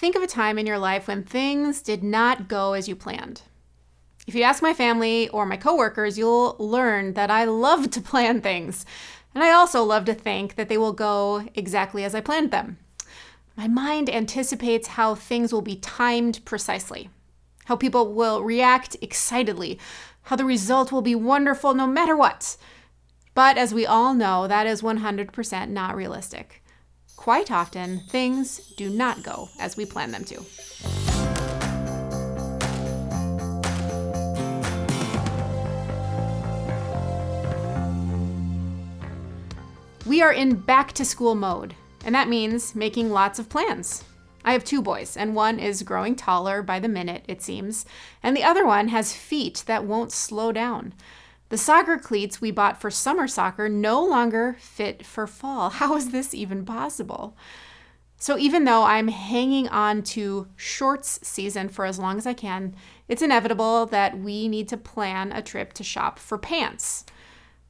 Think of a time in your life when things did not go as you planned. If you ask my family or my coworkers, you'll learn that I love to plan things. And I also love to think that they will go exactly as I planned them. My mind anticipates how things will be timed precisely, how people will react excitedly, how the result will be wonderful no matter what. But as we all know, that is 100% not realistic. Quite often, things do not go as we plan them to. We are in back-to-school mode, and that means making lots of plans. I have 2 boys, and one is growing taller by the minute, it seems, and the other one has feet that won't slow down. The soccer cleats we bought for summer soccer no longer fit for fall. How is this even possible? So even though I'm hanging on to shorts season for as long as I can, it's inevitable that we need to plan a trip to shop for pants.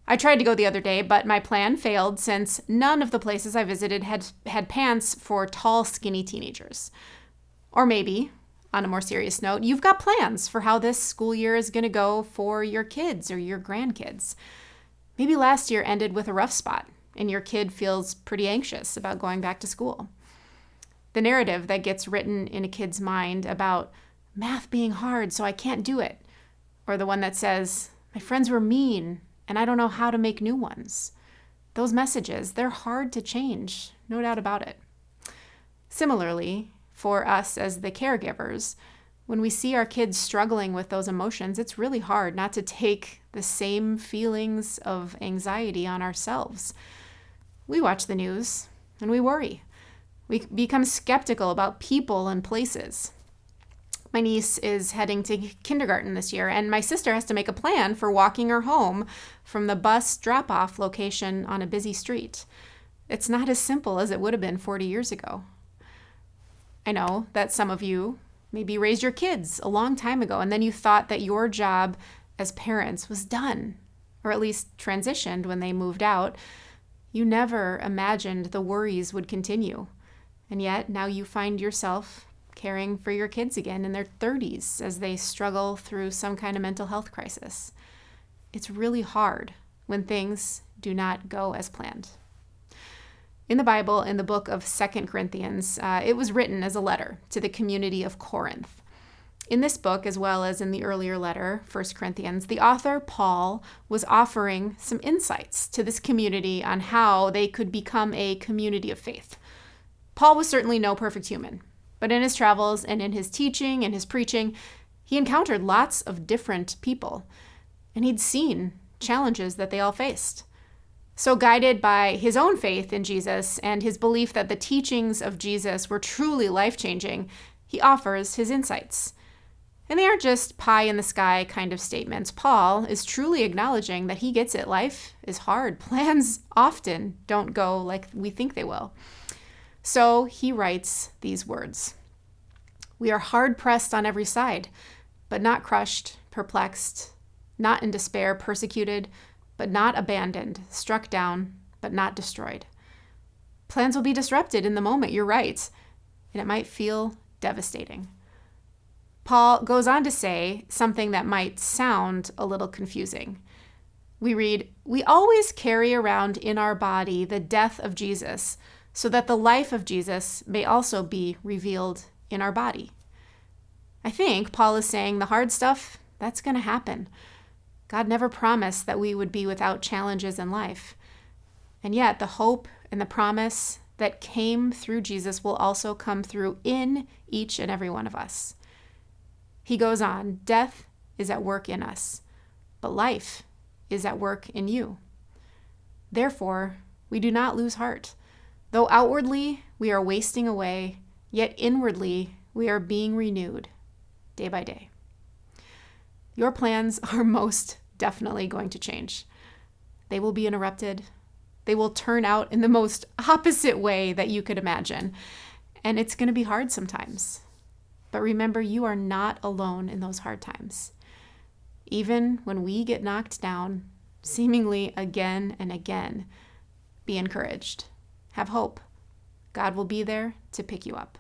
I tried to go the other day, but my plan failed since none of the places I visited had pants for tall, skinny teenagers. Or maybe, on a more serious note, you've got plans for how this school year is going to go for your kids or your grandkids. Maybe last year ended with a rough spot, and your kid feels pretty anxious about going back to school. The narrative that gets written in a kid's mind about math being hard, so I can't do it, or the one that says, my friends were mean, and I don't know how to make new ones. Those messages, they're hard to change, no doubt about it. Similarly, for us as the caregivers, when we see our kids struggling with those emotions, it's really hard not to take the same feelings of anxiety on ourselves. We watch the news and we worry. We become skeptical about people and places. My niece is heading to kindergarten this year, and my sister has to make a plan for walking her home from the bus drop-off location on a busy street. It's not as simple as it would have been 40 years ago. I know that some of you maybe raised your kids a long time ago, and then you thought that your job as parents was done, or at least transitioned when they moved out. You never imagined the worries would continue, and yet now you find yourself caring for your kids again in their 30s as they struggle through some kind of mental health crisis. It's really hard when things do not go as planned. In the Bible, in the book of 2 Corinthians, it was written as a letter to the community of Corinth. In this book, as well as in the earlier letter, 1 Corinthians, the author, Paul, was offering some insights to this community on how they could become a community of faith. Paul was certainly no perfect human. But in his travels and in his teaching and his preaching, he encountered lots of different people, and he'd seen challenges that they all faced. So guided by his own faith in Jesus and his belief that the teachings of Jesus were truly life-changing, he offers his insights. And they aren't just pie-in-the-sky kind of statements. Paul is truly acknowledging that he gets it. Life is hard. Plans often don't go like we think they will. So he writes these words. We are hard-pressed on every side, but not crushed, perplexed, not in despair, persecuted, but not abandoned, struck down, but not destroyed. Plans will be disrupted in the moment, you're right, and it might feel devastating. Paul goes on to say something that might sound a little confusing. We read, we always carry around in our body the death of Jesus, so that the life of Jesus may also be revealed in our body. I think Paul is saying the hard stuff, that's going to happen. God never promised that we would be without challenges in life. And yet the hope and the promise that came through Jesus will also come through in each and every one of us. He goes on, death is at work in us, but life is at work in you. Therefore, we do not lose heart. Though outwardly we are wasting away, yet inwardly we are being renewed day by day. Your plans are most definitely going to change. They will be interrupted. They will turn out in the most opposite way that you could imagine. And it's going to be hard sometimes. But remember, you are not alone in those hard times. Even when we get knocked down, seemingly again and again, be encouraged. Have hope. God will be there to pick you up.